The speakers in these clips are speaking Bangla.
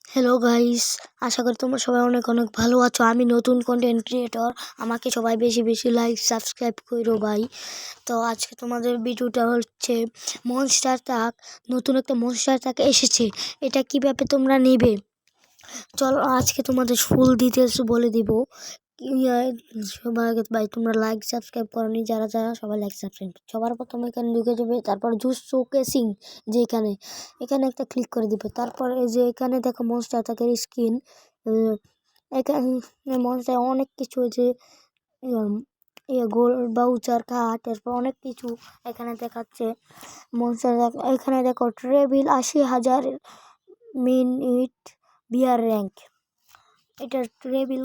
হ্যালো গাইস, আশা করি তোমরা সবাই অনেক অনেক ভালো আছো। আমি নতুন কন্টেন্ট ক্রিয়েটর, আমাকে সবাই বেশি বেশি লাইক সাবস্ক্রাইব করো ভাই। তো আজকে তোমাদের ভিডিওটা হচ্ছে মনস্টার ট্রাক। নতুন একটা মনস্টার ট্রাক এসেছে, এটা কিভাবে তোমরা নেবে চলো আজকে তোমাদের ফুল ডিটেলস বলে দিব। সবার আগে ভাই তোমরা লাইক সাবস্ক্রাইব করনি, যারা যারা সবাই লাইক সাবস্ক্রাইব। সবার প্রথমে এখানে ঢুকে যাবে, তারপর জুস শোকেসিং যে এখানে একটা ক্লিক করে দিবে। তারপর এই যে এখানে দেখো মনস্টার ট্রাকের স্কিন, এখানে মনস্টার অনেক কিছু যে গোল বাউচার কাঠ, এরপর অনেক কিছু এখানে দেখাচ্ছে। মনস্টার এখানে দেখো ট্রেবিল 80,000 মিনিট বিয়ার র্যাঙ্ক, এটা ট্রেবিল।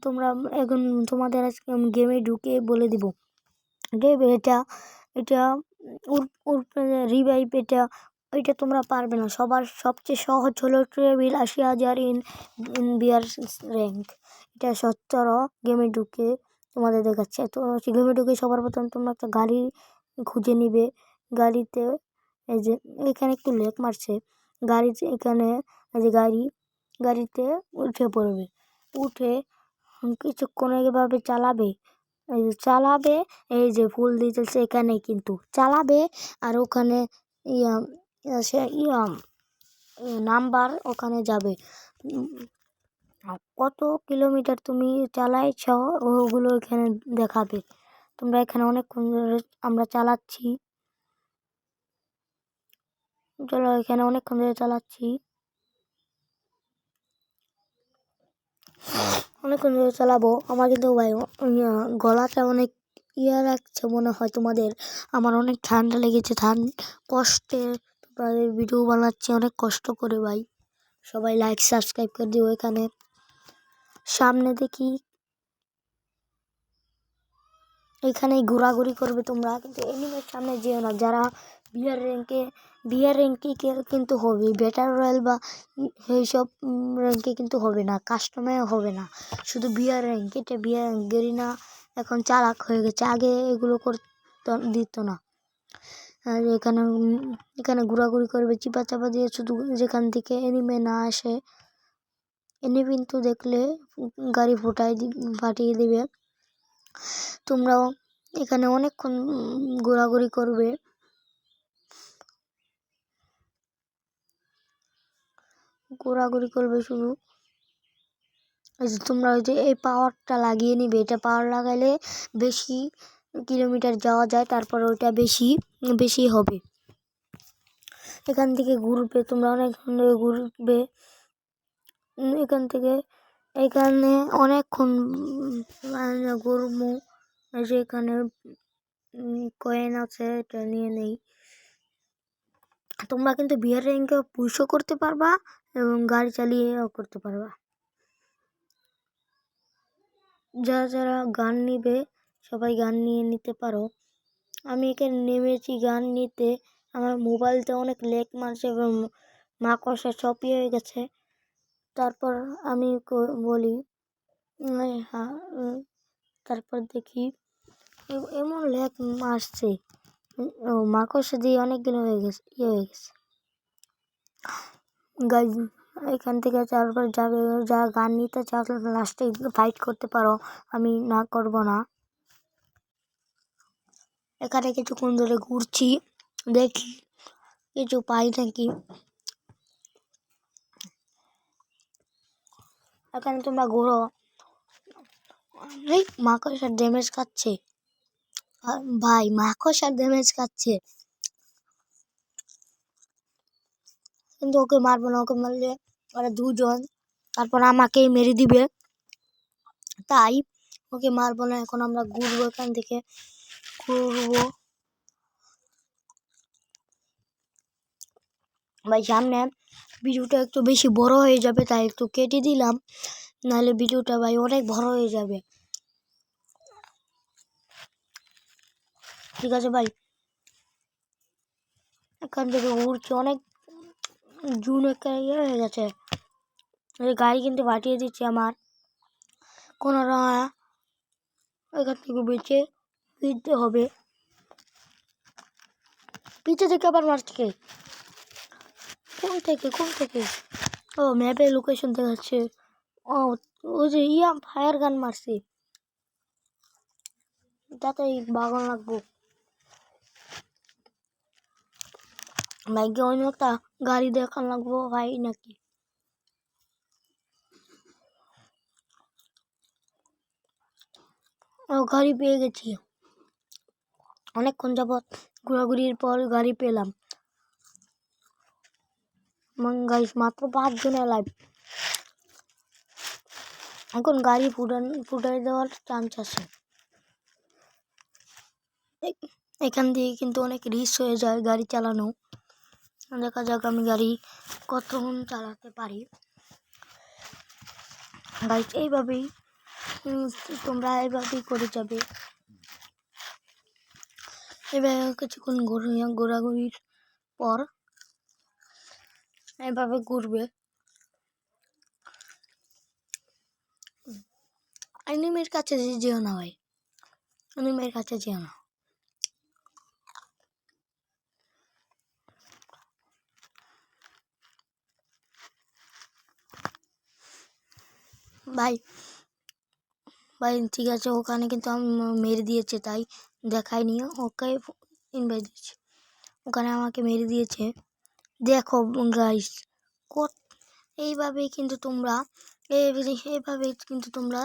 তোমরা এখন তোমাদের আজকে গেমে ঢুকে বলে দিব গেম এটা এটা রিভাইভ, এটা তোমরা পারবে না। সবার সবচেয়ে সহজ হলো ট্রেবিল 80,000 ইন বিয়ার র্যাঙ্ক। এটা 17 গেমে ঢুকে তোমাদের দেখাচ্ছে। তো গেমে ঢুকে সবার প্রথম তোমরা একটা গাড়ি খুঁজে নিবে। গাড়িতে এই যে এখানে একটু লেক মারছে, গাড়িতে এখানে এই যে গাড়িতে উঠে পড়বে। উঠে কিছুক্ষণ এভাবে চালাবে, এই যে চালাবে, এই যে ফুল ডিটেলস এখানে কিন্তু চালাবে। আর ওখানে ইয়া ইয়া নাম্বার ওখানে যাবে, কত কিলোমিটার তুমি চালাইছ ওগুলো এখানে দেখাবে। তোমরা এখানে অনেকক্ষণ ধরে আমরা চালাচ্ছি, চলো এখানে অনেকক্ষণ ধরে চালাচ্ছি, অনেকক্ষণ ধরে চালাবো। আমার কিন্তু ভাই গলাটা অনেক লাগছে মনে হয় তোমাদের। আমার অনেক ঠান্ডা লেগেছে, কষ্টে তোমাদের ভিডিও বানাচ্ছি অনেক কষ্ট করে ভাই। সবাই লাইক সাবস্ক্রাইব করে দিও। এখানে সামনে দেখি এখানেই ঘোরাঘুরি করবে তোমরা, কিন্তু এনিমের সামনে যেও না। যারা বিয়ার র্যাঙ্কে কিন্তু হবে, ব্যাটার রয়্যাল বা এইসব র্যাঙ্কে কিন্তু হবে না, কাস্টমারও হবে না, শুধু বিয়ার র্যাঙ্ক। এটা বিয়ার র্যাঙ্ক গেরিনা এখন চালাক হয়ে গেছে, আগে এগুলো করতে দিত না। আর এখানে ঘোরাঘুরি করবে চিপা চাপা দিয়ে, শুধু যেখান থেকে এনিমে না আসে। এনিমে কিন্তু দেখলে গাড়ি ফাটিয়ে দিবে। তোমরাও এখানে অনেকক্ষণ ঘোরাঘুরি করবে, শুধু তোমরা ওই যে এই পাওয়ারটা লাগিয়ে নিবে। এটা পাওয়ার লাগাইলে বেশি কিলোমিটার যাওয়া যায়, তারপর ওইটা বেশি হবে। এখান থেকে ঘুরবে তোমরা, অনেকক্ষণ ধরে ঘুরবে এখান থেকে। এখানে অনেকক্ষণ ঘুরবো। যে এখানে কয়েন আছে, এটা নিয়ে নেই। তোমরা কিন্তু বিয়ার র্যাঙ্কে পুশও করতে পারবা এবং গাড়ি চালিয়েও করতে পারবা। যারা যারা গান নিবে সবাই গান নিয়ে নিতে পারো। আমি এখানে নেমেছি গান নিতে, আমার মোবাইলটা অনেক লেগ মারছে এবং মাকড়সা চপি হয়ে গেছে। তারপর আমি বলি হ্যাঁ, তারপর দেখি এমন লেগ মারছে, মাকড়সা দিয়ে অনেকগুলো হয়ে গেছে গাইজ। এখান থেকে তারপর যাবে, যা গান নিতে চাও লাস্টে ফাইট করতে পারো, আমি না করব না। এখানে কিছুক্ষণ ধরে ঘুরছি, দেখি কিছু পাই নাকি। এখানে তোমরা ঘুরো, মাকড়সার ড্যামেজ খাচ্ছে ভাই, মাকড়সার ড্যামেজ খাচ্ছে, কিন্তু ওকে মারবো না। ওকে মারলে ওরা দুজন তারপর আমাকেই মেরে দিবে, তাই ওকে মারবো না। এখন আমরা ঘুরবো, এখান থেকে ঘুরবো ভাই। সামনে ভিডিওটা একটু বেশি বড় হয়ে যাবে, তাই একটু কেটে দিলাম, নাহলে ভিডিওটা ভাই অনেক বড় হয়ে যাবে। ঠিক আছে ভাই, এখান থেকে ঘুরছি, অনেক জুন একটা হয়ে গেছে। গাড়ি কিন্তু ফাটিয়ে দিচ্ছে আমার, কোনো এখান থেকে বেঁচে ফিরতে হবে। পিছে থেকে আবার মারছে, কোন থেকে ও ম্যাপে লোকেশন দেখাচ্ছে। ও ওই যে ফায়ার গান মারছি, তাতে বাগন লাগবো। ভাইকে অন্য একটা গাড়ি দেখান লাগবো ভাই নাকি। ও গাড়ি পেয়ে গেছি, অনেকক্ষণ যাবৎ ঘোরাঘুরির পর গাড়ি পেলাম। গাইস মাত্র 5 জনের লাইভ। এখন গাড়ি ফুটাই দেওয়ার চান্স আছে। এখান দিয়ে কিন্তু অনেক রিস্ক হয়ে যায় গাড়ি চালানো। দেখা যাক আমি গাড়ি কতক্ষণ চালাতে পারি। গাইস এইভাবেই তোমরা এইভাবেই করে যাবে। এবার কিছুক্ষণ ঘোরাঘুরির পর এভাবে ঘুরবে। এনিমির কাছে যেও না ভাই, এনিমির কাছে যেও না। ভাই ভাই ঠিক আছে, ওখানে কিন্তু আমি মেরে দিয়েছে তাই দেখায়নি, ওকে ইনভাইট দিয়েছি, ওখানে আমাকে মেরে দিয়েছে। দেখো গাইস এইভাবেই কিন্তু তোমরা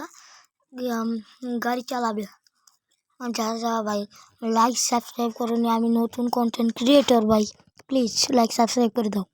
গাড়ি চালাবে। যারা ভাই লাইক সাবস্ক্রাইব করোনি, আমি নতুন কন্টেন্ট ক্রিয়েটর ভাই, প্লিজ লাইক সাবস্ক্রাইব করে দাও।